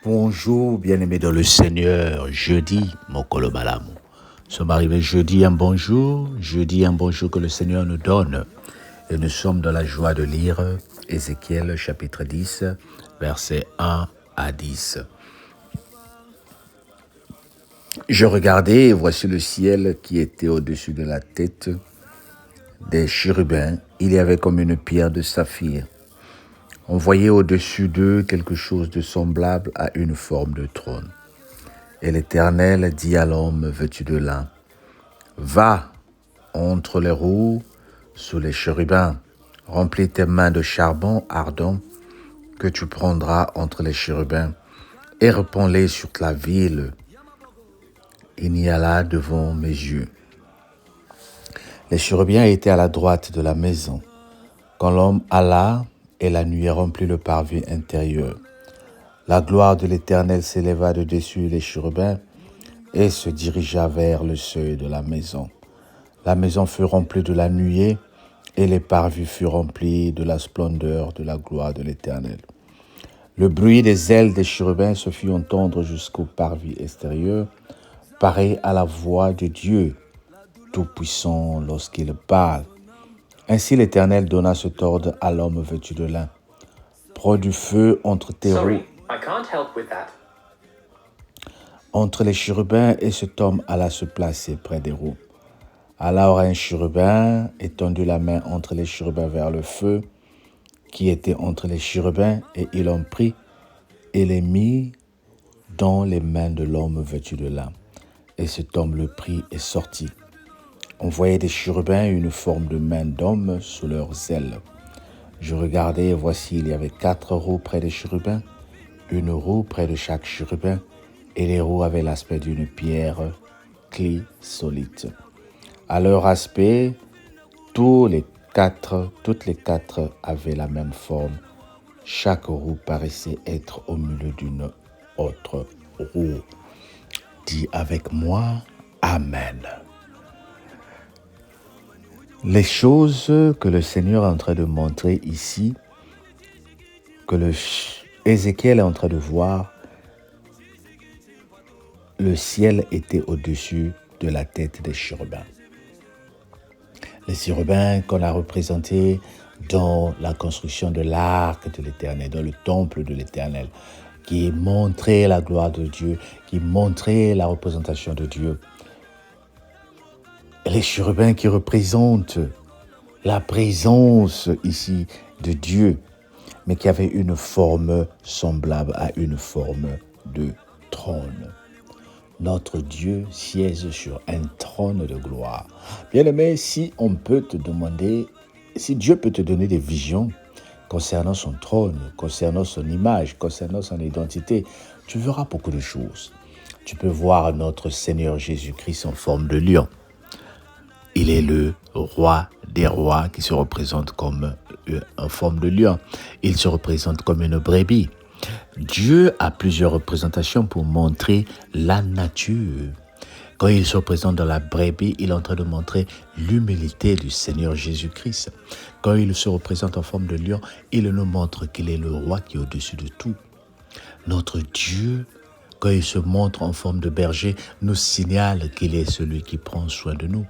Bonjour, bien-aimés dans le Seigneur. Jeudi, mon Kolobalamou. Nous sommes arrivés jeudi, un bonjour que le Seigneur nous donne. Et nous sommes dans la joie de lire Ézéchiel chapitre 10, versets 1 à 10. Je regardais et voici le ciel qui était au-dessus de la tête des chérubins. Il y avait comme une pierre de saphir. On voyait au-dessus d'eux quelque chose de semblable à une forme de trône. Et l'Éternel dit à l'homme vêtu de lin, « Va entre les roues sous les chérubins, remplis tes mains de charbon ardent que tu prendras entre les chérubins et répands-les sur la ville. Il y a là devant mes yeux. » Les chérubins étaient à la droite de la maison. Quand l'homme alla, et la nuit remplit le parvis intérieur. La gloire de l'Éternel s'éleva de dessus les chérubins et se dirigea vers le seuil de la maison. La maison fut remplie de la nuée et les parvis furent remplis de la splendeur de la gloire de l'Éternel. Le bruit des ailes des chérubins se fit entendre jusqu'au parvis extérieur, pareil à la voix de Dieu Tout-Puissant lorsqu'il parle. Ainsi l'Éternel donna cet ordre à l'homme vêtu de lin. Prends du feu entre tes roues, entre les chérubins, et cet homme alla se placer près des roues. Alors un chérubin étendit la main entre les chérubins vers le feu qui était entre les chérubins, et il en prit et les mit dans les mains de l'homme vêtu de lin. Et cet homme le prit et sortit. On voyait des chérubins une forme de main d'homme sous leurs ailes. Je regardais et voici il y avait 4 roues près des chérubins, une roue près de chaque chérubin, et les roues avaient l'aspect d'une pierre chrysolite. À leur aspect, toutes les quatre avaient la même forme. Chaque roue paraissait être au milieu d'une autre roue. Dis avec moi, Amen. Les choses que le Seigneur est en train de montrer ici, que Ézéchiel est en train de voir, le ciel était au-dessus de la tête des chérubins. Les chérubins qu'on a représentés dans la construction de l'arc de l'Éternel, dans le temple de l'Éternel, qui montrait la gloire de Dieu, qui montrait la représentation de Dieu. Les chérubins qui représentent la présence ici de Dieu, mais qui avaient une forme semblable à une forme de trône. Notre Dieu siège sur un trône de gloire. Bien-aimé, si Dieu peut te donner des visions concernant son trône, concernant son image, concernant son identité, tu verras beaucoup de choses. Tu peux voir notre Seigneur Jésus-Christ en forme de lion. Il est le roi des rois qui se représente comme en forme de lion. Il se représente comme une brebis. Dieu a plusieurs représentations pour montrer la nature. Quand il se représente dans la brebis, il est en train de montrer l'humilité du Seigneur Jésus-Christ. Quand il se représente en forme de lion, il nous montre qu'il est le roi qui est au-dessus de tout. Notre Dieu, quand il se montre en forme de berger, nous signale qu'il est celui qui prend soin de nous.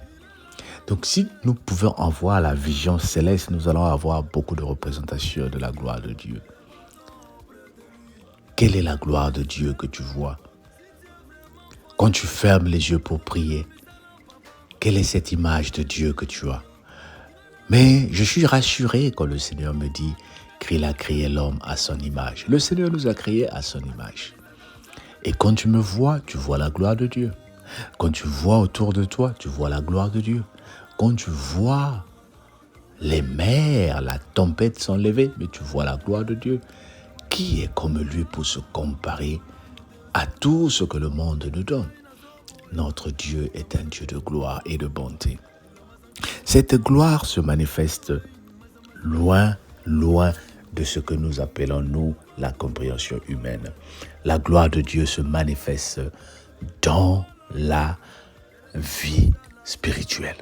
Donc si nous pouvons en voir la vision céleste, nous allons avoir beaucoup de représentations de la gloire de Dieu. Quelle est la gloire de Dieu que tu vois? Quand tu fermes les yeux pour prier, quelle est cette image de Dieu que tu as? Mais je suis rassuré quand le Seigneur me dit qu'il a créé l'homme à son image. Le Seigneur nous a créés à son image. Et quand tu me vois, tu vois la gloire de Dieu. Quand tu vois autour de toi, tu vois la gloire de Dieu. Quand tu vois les mers, la tempête s'enlever, mais tu vois la gloire de Dieu. Qui est comme lui pour se comparer à tout ce que le monde nous donne? Notre Dieu est un Dieu de gloire et de bonté. Cette gloire se manifeste loin de ce que nous appelons, nous, la compréhension humaine. La gloire de Dieu se manifeste dans la vie spirituelle.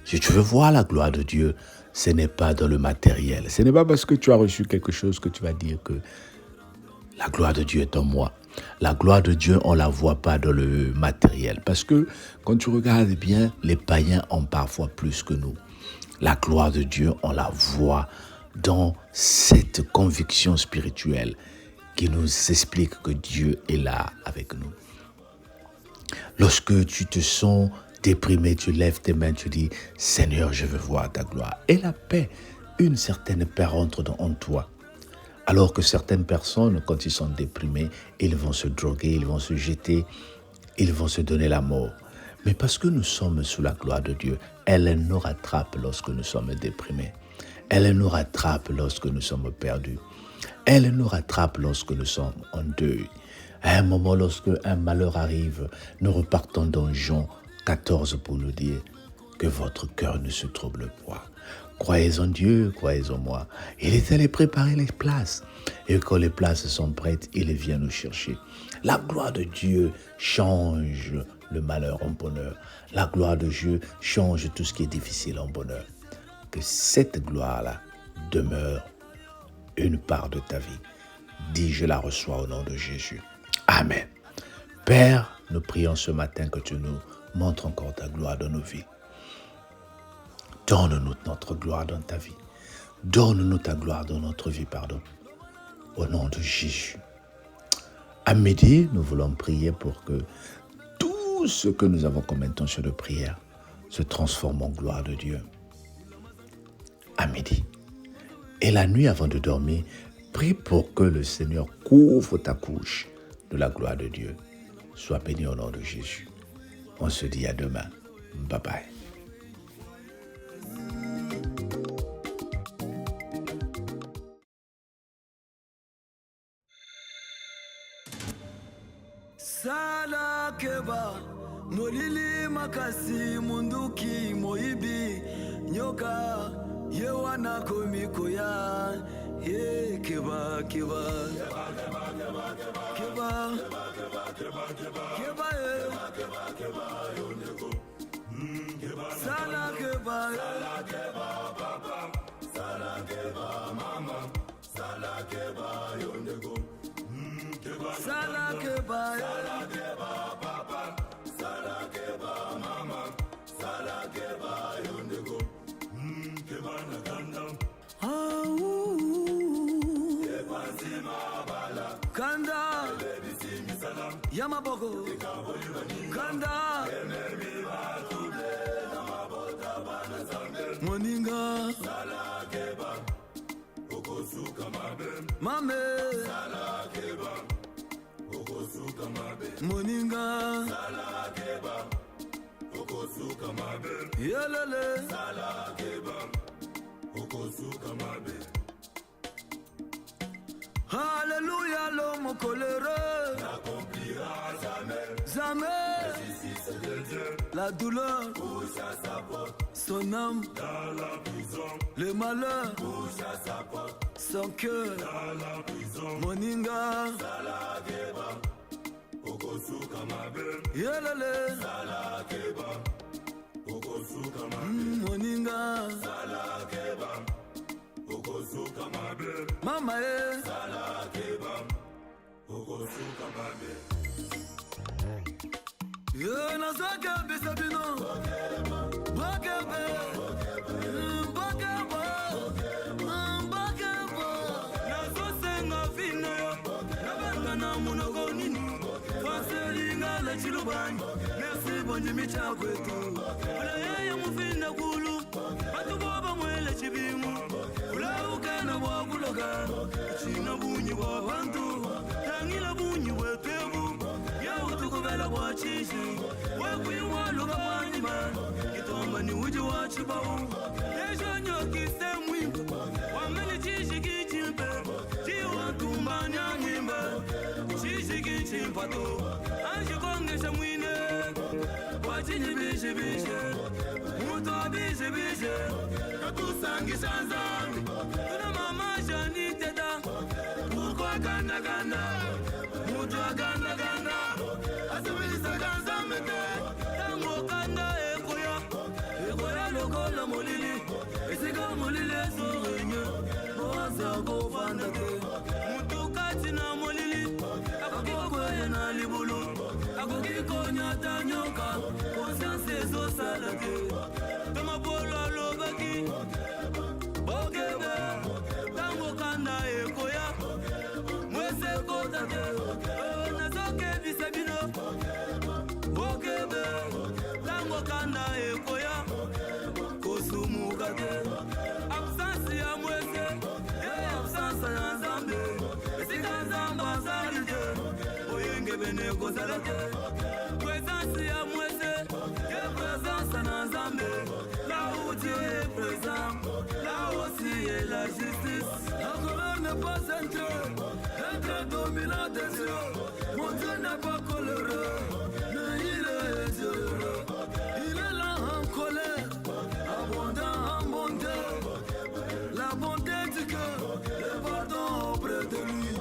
Si tu veux voir la gloire de Dieu, ce n'est pas dans le matériel. Ce n'est pas parce que tu as reçu quelque chose que tu vas dire que La gloire de Dieu est en moi. La gloire de Dieu, on ne la voit pas dans le matériel. Parce que quand tu regardes bien, les païens ont parfois plus que nous. La gloire de Dieu, on la voit dans cette conviction spirituelle qui nous explique que Dieu est là avec nous. Lorsque tu te sens déprimé, tu lèves tes mains, tu dis « Seigneur, je veux voir ta gloire ». Et la paix, une certaine paix rentre en toi. Alors que certaines personnes, quand ils sont déprimés, ils vont se droguer, ils vont se jeter, ils vont se donner la mort. Mais parce que nous sommes sous la gloire de Dieu, elle nous rattrape lorsque nous sommes déprimés. Elle nous rattrape lorsque nous sommes perdus. Elle nous rattrape lorsque nous sommes en deuil. À un moment, lorsque un malheur arrive, nous repartons dans Jean 14 pour nous dire que votre cœur ne se trouble point. Croyez en Dieu, croyez en moi. Il est allé préparer les places. Et quand les places sont prêtes, il vient nous chercher. La gloire de Dieu change le malheur en bonheur. La gloire de Dieu change tout ce qui est difficile en bonheur. Que cette gloire-là demeure une part de ta vie. Dis, je la reçois au nom de Jésus. Amen. Père, nous prions ce matin que tu nous montres encore ta gloire dans nos vies. Donne-nous notre gloire dans ta vie. Donne-nous ta gloire dans notre vie, pardon. Au nom de Jésus. À midi, nous voulons prier pour que tout ce que nous avons comme intention de prière se transforme en gloire de Dieu. À midi. Et la nuit, avant de dormir, prie pour que le Seigneur couvre ta couche de la gloire de Dieu. Sois béni au nom de Jésus. On se dit à demain. Bye bye. Sala keba molili makasi munduki moibi nyoka yewana komikoya ye keba keba keba sala keba papa sala keba mama sala keba yondego sala keba papa sala keba mama sala keba yondego keba nakanda keba zima bala kanda yamaboko kanda moninga sala keba okosuka mabe mame sala keba okosuka mabe moninga sala keba okosuka mabe yelele sala keba okosuka mabe. Alléluia, l'homme coléreux n'accomplira jamais. De Dieu. La douleur couche à sa porte, son âme dans la prison. Le malheur couche à sa porte, son cœur dans la prison. Moninga sala keba okosuka mabe yelele sala keba okosuka mabe moninga sala keba okosuka mabe mama sala keba okosuka mabe ye nazaka besabino bakebe bakebe nazosenga vino nabanga na munoko nini faselinga la chilubani merci bonjimi chakwetu ulaya mufina kulu batuboba mwele chibimu ulaukana wakuloga china bunyi wa bantu tangila bunyi wetebu yautukuvela kwa chishi wekuiwaluga mwanyima kitomba ni uji wa chibau eshonyokisemwi wameli chishi kichimpe chiwatumbanya nyimba chishi kichimpato anshikongesha mwine wachinyibishibishe mutu abishibishe katusangisha nzambi tuna mamasha niteta ukwa gandaganda mutu agandaganda asibilisa kanzamete tango kanda ekoya lokola molili isika molili esorenye oasa kofanda te mutu kati na molili konyata nyoka conscience ezosala te tomapolo alobaki bokebe ntango kanda ekoya mwese kota te nazokebisa bino bokebe ntango kanda ekoya kosumuka te absence ya mwese absence ya nzambe esika nzambe azali te oyenge bene kozala te présence ya mwese présence na nzambe là où Dieu est présent là aussi est la justice. La colère n'est pas un dominant des yeux. Mon Dieu n'est pas coléreux, mais il est heureux. Il est là en colère, abondant en bonté. La bonté du cœur, le pardon auprès de lui.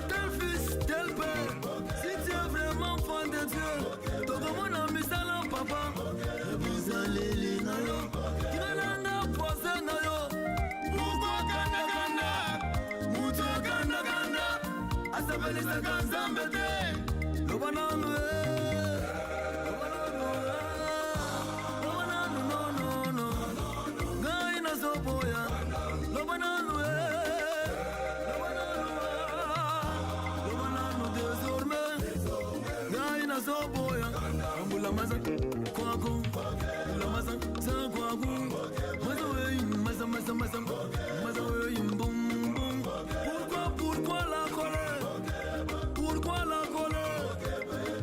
Tel fils, tel père, si tu es vraiment fan de Dieu, ton mon ami salam papa, et puis allez na yo, tu n'as posé na yo. Pourquoi ganda ganda, muto ganda ganda, asabelisa kanzambe te, lo bananu la maza kwaku la maza za kwaku maza wey maza maza maza maza wey boum boum. Pourquoi la colère, pourquoi la colère,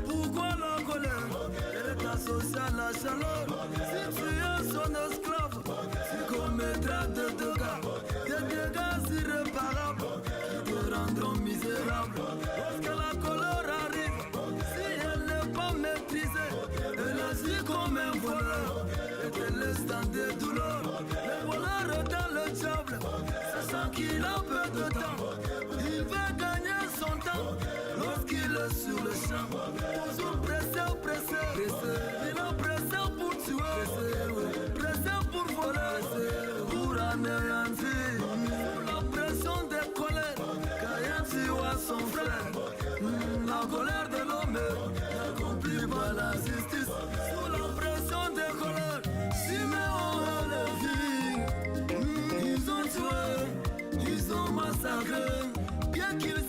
pourquoi la colère? Elle est associée à la chaleur. Si tu es son esclave, tu commettras des dégâts irréparables qui te rendront misérable. Lorsque la colère arrive, si elle n'est pas maîtrisée, elle agit comme un voleur et te laisse dans des douleurs. Le voleur est dans le diable, sachant qu'il a peu de temps. Il veut gagner son temps lorsqu'il est sur le champ. Toujours pressé, il a pressé pour tuer, pressé pour voler, pour anéantir. Sous la pression des colères, Caïn tua son frère. La colère de l'homme n'accomplit pas la justice. Sous la pression des colères, Siméon et Lévi, ils ont tué, ils ont massacré, bien qu'ils